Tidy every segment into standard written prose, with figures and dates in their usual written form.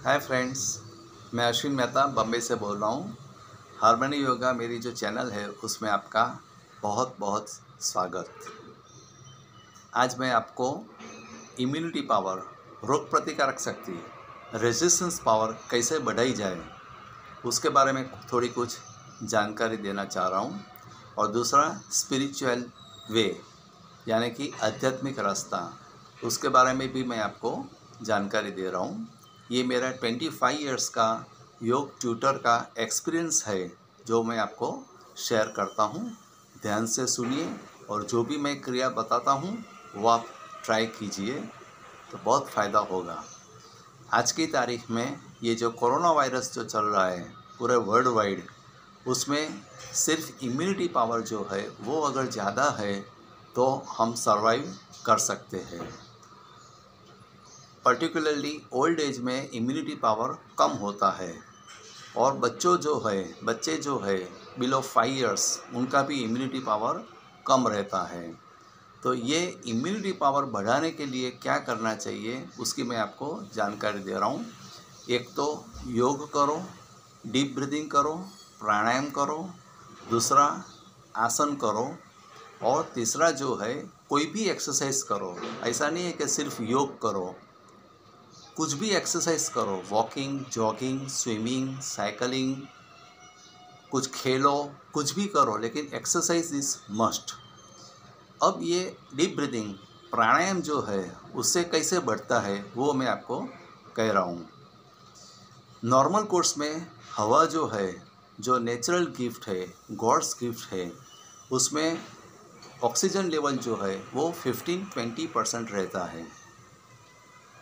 Hi friends, मैं अश्विन मेहता बम्बई से बोल रहा हूँ। हार्मनी योगा मेरी जो चैनल है उसमें आपका बहुत बहुत स्वागत। आज मैं आपको इम्यूनिटी पावर, रोग प्रतिकारक शक्ति, रेजिस्टेंस पावर कैसे बढ़ाई जाए उसके बारे में थोड़ी कुछ जानकारी देना चाह रहा हूँ। और दूसरा स्पिरिचुअल वे यानी कि आध्यात्मिक रास्ता, उसके बारे में भी मैं आपको जानकारी दे रहा हूँ। ये मेरा 25 इयर्स का योग ट्यूटर का एक्सपीरियंस है जो मैं आपको शेयर करता हूँ। ध्यान से सुनिए और जो भी मैं क्रिया बताता हूँ वो आप ट्राई कीजिए तो बहुत फ़ायदा होगा। आज की तारीख में ये जो कोरोना वायरस जो चल रहा है पूरे वर्ल्ड वाइड, उसमें सिर्फ इम्यूनिटी पावर जो है वो अगर ज़्यादा है तो हम सर्वाइव कर सकते हैं। पर्टिकुलरली ओल्ड एज में इम्यूनिटी पावर कम होता है और बच्चे जो है बिलो 5 इयर्स उनका भी इम्यूनिटी पावर कम रहता है। तो ये इम्यूनिटी पावर बढ़ाने के लिए क्या करना चाहिए उसकी मैं आपको जानकारी दे रहा हूँ। एक तो योग करो, डीप ब्रीदिंग करो, प्राणायाम करो, दूसरा आसन करो और तीसरा जो है कोई भी एक्सरसाइज करो। ऐसा नहीं है कि सिर्फ योग करो, कुछ भी एक्सरसाइज करो, वॉकिंग, जॉगिंग, स्विमिंग, साइकिलिंग, कुछ खेलो, कुछ भी करो, लेकिन एक्सरसाइज इज़ मस्ट। अब ये डीप ब्रीदिंग प्राणायाम जो है उससे कैसे बढ़ता है वो मैं आपको कह रहा हूँ। नॉर्मल कोर्स में हवा जो है, जो नेचुरल गिफ्ट है, गॉड्स गिफ्ट है, उसमें ऑक्सीजन लेवल जो है वो 15-20% रहता है।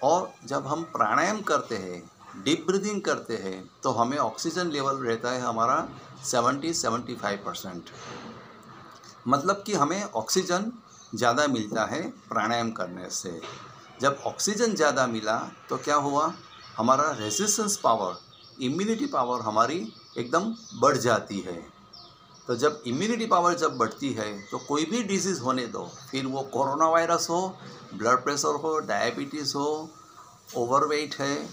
और जब हम प्राणायाम करते हैं, डीप ब्रीदिंग करते हैं, तो हमें ऑक्सीजन लेवल रहता है हमारा 70-75%। मतलब कि हमें ऑक्सीजन ज़्यादा मिलता है प्राणायाम करने से। जब ऑक्सीजन ज़्यादा मिला तो क्या हुआ, हमारा रेजिस्टेंस पावर, इम्यूनिटी पावर हमारी एकदम बढ़ जाती है। तो जब इम्यूनिटी पावर जब बढ़ती है तो कोई भी डिजीज़ होने दो, फिर वो कोरोना वायरस हो, ब्लड प्रेशर हो, डायबिटीज़ हो, ओवरवेट है,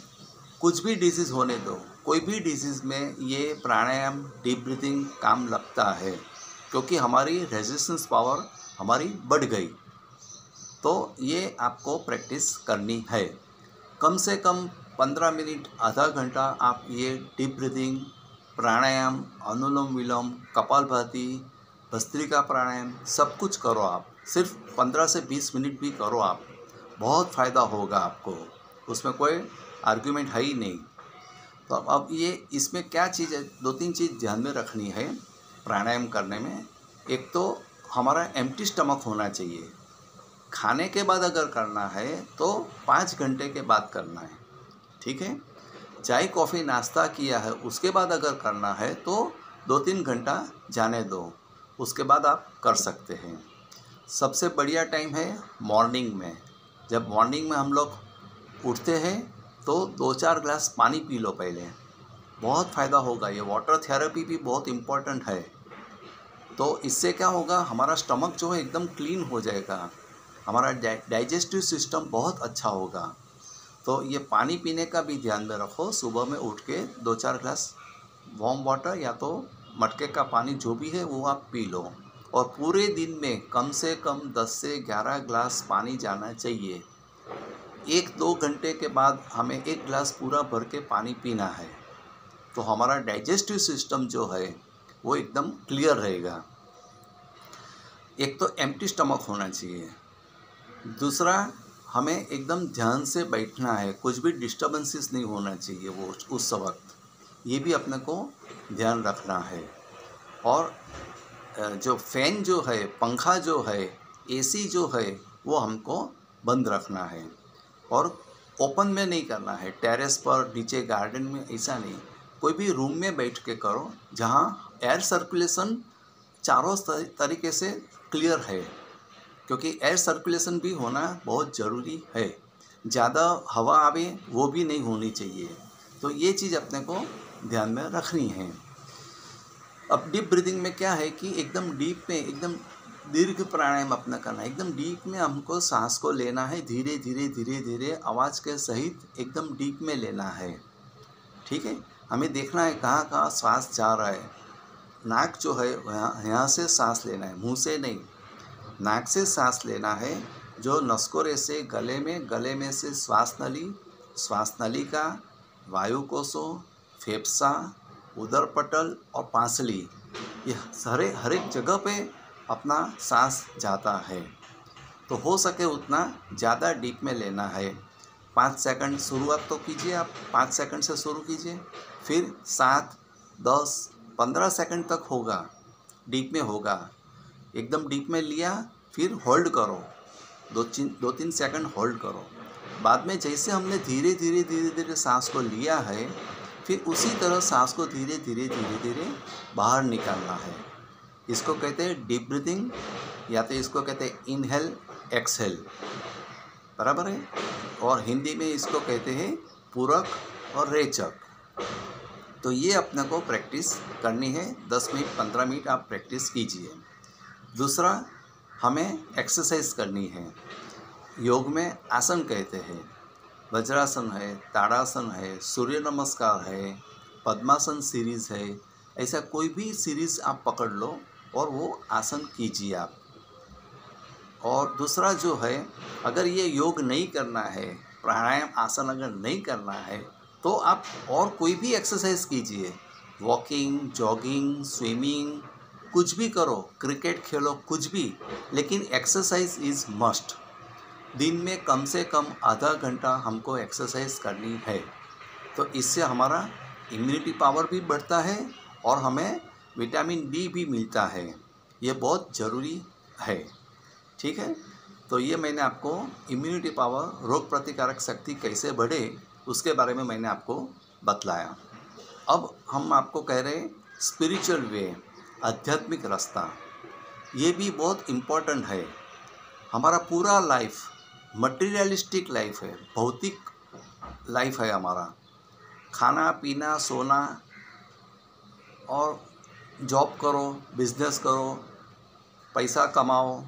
कुछ भी डिजीज़ होने दो, कोई भी डिजीज़ में ये प्राणायाम, डीप ब्रीथिंग काम लगता है क्योंकि हमारी रेजिस्टेंस पावर हमारी बढ़ गई। तो ये आपको प्रैक्टिस करनी है। कम से कम 15 मिनट, आधा घंटा आप ये डीप ब्रीथिंग, प्राणायाम, अनुलोम विलोम, कपालभाति, भस्त्रिका प्राणायाम सब कुछ करो। आप सिर्फ 15 से 20 मिनट भी करो, आप बहुत फ़ायदा होगा आपको, उसमें कोई आर्ग्यूमेंट है ही नहीं। तो अब ये इसमें क्या चीज़ है, 2-3 चीज़ ध्यान में रखनी है प्राणायाम करने में। एक तो हमारा एम्प्टी स्टमक होना चाहिए। खाने के बाद अगर करना है तो 5 घंटे के बाद करना है, ठीक है। चाय कॉफ़ी नाश्ता किया है उसके बाद अगर करना है तो 2-3 घंटा जाने दो, उसके बाद आप कर सकते हैं। सबसे बढ़िया टाइम है मॉर्निंग में। जब मॉर्निंग में हम लोग उठते हैं तो 2-4 ग्लास पानी पी लो पहले, बहुत फ़ायदा होगा। ये वाटर थेरेपी भी बहुत इम्पोर्टेंट है। तो इससे क्या होगा, हमारा स्टमक जो है एकदम क्लीन हो जाएगा, हमारा डाइजेस्टिव सिस्टम बहुत अच्छा होगा। तो ये पानी पीने का भी ध्यान में रखो। सुबह में उठ के 2-4 ग्लास वार्म वाटर या तो मटके का पानी जो भी है वो आप पी लो। और पूरे दिन में कम से कम 10 से 11 ग्लास पानी जाना चाहिए। 1-2 घंटे के बाद हमें 1 ग्लास पूरा भर के पानी पीना है। तो हमारा डाइजेस्टिव सिस्टम जो है वो एकदम क्लियर रहेगा। एक तो एम्प्टी स्टमक होना चाहिए, दूसरा हमें एकदम ध्यान से बैठना है, कुछ भी डिस्टर्बेंसेस नहीं होना चाहिए वो उस वक्त, ये भी अपने को ध्यान रखना है। और जो फैन जो है, पंखा जो है, एसी जो है वो हमको बंद रखना है और ओपन में नहीं करना है, टेरेस पर, नीचे गार्डन में, ऐसा नहीं। कोई भी रूम में बैठ के करो जहाँ एयर सर्कुलेशन चारों तरीके से क्लियर है, क्योंकि एयर सर्कुलेशन भी होना बहुत ज़रूरी है। ज़्यादा हवा आवे वो भी नहीं होनी चाहिए। तो ये चीज़ अपने को ध्यान में रखनी है। अब डीप ब्रीदिंग में क्या है कि एकदम डीप में, एकदम दीर्घ प्राणायाम अपना करना है। एकदम डीप में हमको सांस को लेना है, धीरे धीरे धीरे धीरे आवाज़ के सहित एकदम डीप में लेना है। ठीक है। हमें देखना है कहाँ कहाँ सांस जा रहा है। नाक जो है यहाँ से सांस लेना है, मुंह से नहीं। नाक से सांस लेना है, जो नसकोरे से गले में से श्वास नली का वायुकोशों, फेफसा, उदरपटल और पांसली, ये हर एक जगह पे अपना सांस जाता है। तो हो सके उतना ज़्यादा डीप में लेना है। 5 सेकंड शुरुआत तो कीजिए, आप 5 सेकंड से शुरू कीजिए, फिर 7, 10, 15 सेकंड तक होगा, डीप में होगा। एकदम डीप में लिया, फिर होल्ड करो, 2-3 सेकंड होल्ड करो। बाद में जैसे हमने धीरे धीरे सांस को लिया है, फिर उसी तरह सांस को धीरे धीरे बाहर निकालना है। इसको कहते हैं डीप ब्रीथिंग, या तो इसको कहते हैं इनहेल एक्सहेल, बराबर है। और हिंदी में इसको कहते हैं पूरक और रेचक। तो ये अपने को प्रैक्टिस करनी है, 10 मिनट 15 मिनट आप प्रैक्टिस कीजिए। दूसरा, हमें एक्सरसाइज करनी है। योग में आसन कहते हैं, वज्रासन है, ताड़ासन है, सूर्य नमस्कार है, पद्मासन सीरीज़ है। ऐसा कोई भी सीरीज़ आप पकड़ लो और वो आसन कीजिए आप। और दूसरा जो है, अगर ये योग नहीं करना है, प्राणायाम आसन अगर नहीं करना है, तो आप और कोई भी एक्सरसाइज कीजिए। वॉकिंग, जॉगिंग, स्विमिंग, कुछ भी करो, क्रिकेट खेलो, कुछ भी, लेकिन एक्सरसाइज इज़ मस्ट। दिन में कम से कम आधा घंटा हमको एक्सरसाइज करनी है। तो इससे हमारा इम्यूनिटी पावर भी बढ़ता है और हमें विटामिन डी भी मिलता है। ये बहुत ज़रूरी है, ठीक है। तो ये मैंने आपको इम्यूनिटी पावर, रोग प्रतिकारक शक्ति कैसे बढ़े, उसके बारे में मैंने आपको बतलाया। अब हम आपको कह रहे हैं स्पिरिचुअल वे, आध्यात्मिक रास्ता। ये भी बहुत इम्पोर्टेंट है। हमारा पूरा लाइफ मटेरियलिस्टिक लाइफ है, भौतिक लाइफ है हमारा। खाना पीना सोना और जॉब करो, बिजनेस करो, पैसा कमाओ,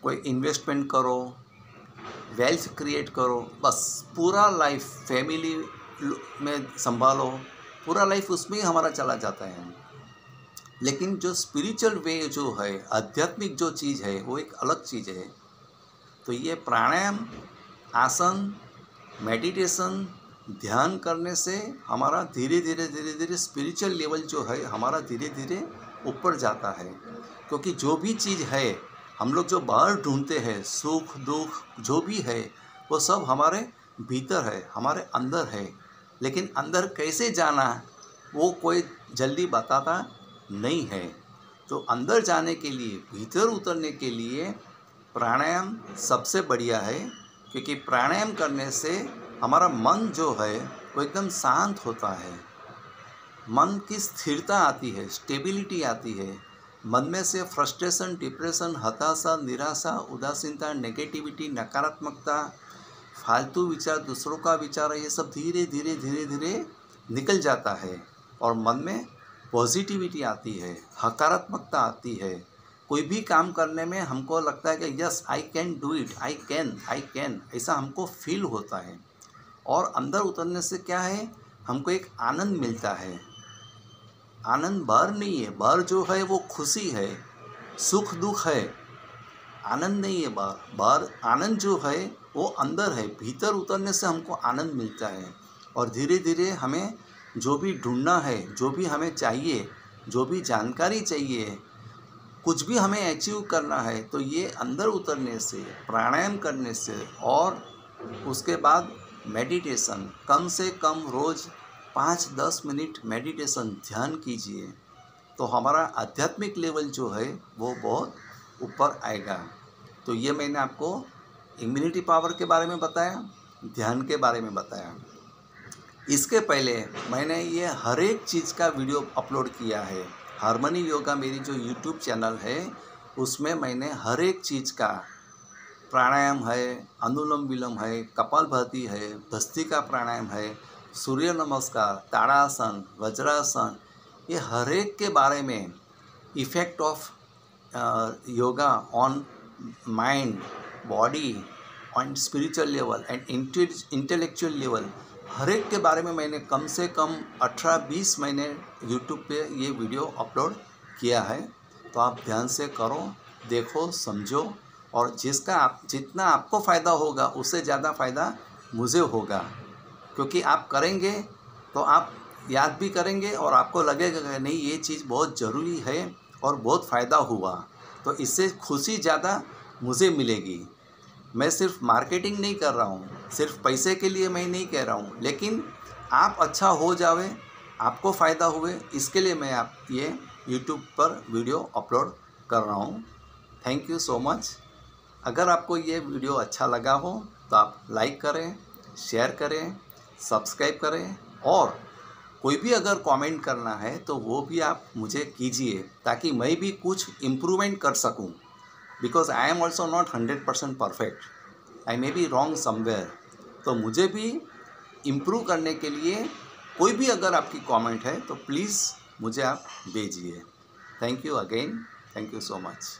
कोई इन्वेस्टमेंट करो, वेल्थ क्रिएट करो, बस पूरा लाइफ फैमिली में संभालो, पूरा लाइफ उसमें ही हमारा चला जाता है। लेकिन जो स्पिरिचुअल वे जो है, आध्यात्मिक जो चीज़ है, वो एक अलग चीज़ है। तो ये प्राणायाम, आसन, मेडिटेशन, ध्यान करने से हमारा धीरे धीरे स्पिरिचुअल लेवल जो है हमारा धीरे धीरे ऊपर जाता है। क्योंकि जो भी चीज़ है हम लोग जो बाहर ढूंढते हैं, सुख दुख जो भी है, वो सब हमारे भीतर है, हमारे अंदर है। लेकिन अंदर कैसे जाना वो कोई जल्दी बताता नहीं है। तो अंदर जाने के लिए, भीतर उतरने के लिए प्राणायाम सबसे बढ़िया है। क्योंकि प्राणायाम करने से हमारा मन जो है वो एकदम शांत होता है, मन की स्थिरता आती है, स्टेबिलिटी आती है। मन में से फ्रस्ट्रेशन, डिप्रेशन, हताशा, निराशा, उदासीनता, नेगेटिविटी, नकारात्मकता, फालतू विचार, दूसरों का विचार, ये सब धीरे धीरे निकल जाता है और मन में पॉजिटिविटी आती है, सकारात्मकता आती है। कोई भी काम करने में हमको लगता है कि yes I can do it, I can, ऐसा हमको फील होता है। और अंदर उतरने से क्या है, हमको एक आनंद मिलता है। आनंद बाहर नहीं है, बाहर जो है वो खुशी है, सुख दुख है, आनंद नहीं है बाहर। बाहर आनंद जो है वो अंदर है, भीतर उतरने से हमको आनंद मिलता है। और धीरे धीरे हमें जो भी ढूंढना है, जो भी हमें चाहिए, जो भी जानकारी चाहिए, कुछ भी हमें अचीव करना है, तो ये अंदर उतरने से, प्राणायाम करने से, और उसके बाद मेडिटेशन, कम से कम रोज़ 5-10 मिनट मेडिटेशन, ध्यान कीजिए, तो हमारा आध्यात्मिक लेवल जो है वो बहुत ऊपर आएगा। तो ये मैंने आपको इम्यूनिटी पावर के बारे में बताया, ध्यान के बारे में बताया। इसके पहले मैंने ये हर एक चीज़ का वीडियो अपलोड किया है। हार्मनी योगा मेरी जो यूट्यूब चैनल है, उसमें मैंने हर एक चीज़ का, प्राणायाम है, अनुलोम विलोम है, कपालभाति है, भस्त्रिका प्राणायाम है, सूर्य नमस्कार, ताड़ासन, वज्रासन, ये हर एक के बारे में, effect of yoga on mind, body, on spiritual level and intellectual level, हर एक के बारे में मैंने कम से कम 18-20 महीने यूट्यूब पे ये वीडियो अपलोड किया है। तो आप ध्यान से करो, देखो, समझो, और जितना आपको फ़ायदा होगा उससे ज़्यादा फ़ायदा मुझे होगा, क्योंकि आप करेंगे तो आप याद भी करेंगे और आपको लगेगा कि नहीं, ये चीज़ बहुत ज़रूरी है और बहुत फ़ायदा हुआ, तो इससे खुशी ज़्यादा मुझे मिलेगी। मैं सिर्फ मार्केटिंग नहीं कर रहा हूँ, सिर्फ पैसे के लिए मैं नहीं कह रहा हूँ, लेकिन आप अच्छा हो जावे, आपको फ़ायदा हुए, इसके लिए मैं आप ये यूट्यूब पर वीडियो अपलोड कर रहा हूँ। Thank you so much. अगर आपको ये वीडियो अच्छा लगा हो तो आप लाइक करें, शेयर करें, सब्सक्राइब करें, और कोई भी अगर कमेंट करना है तो वो भी आप मुझे कीजिए, ताकि मैं भी कुछ इम्प्रूवमेंट कर सकूं। Because I am also not 100% perfect, I may be wrong somewhere. तो मुझे भी इम्प्रूव करने के लिए कोई भी अगर आपकी कमेंट है तो प्लीज़ मुझे आप भेजिए। Thank you again, thank you so much.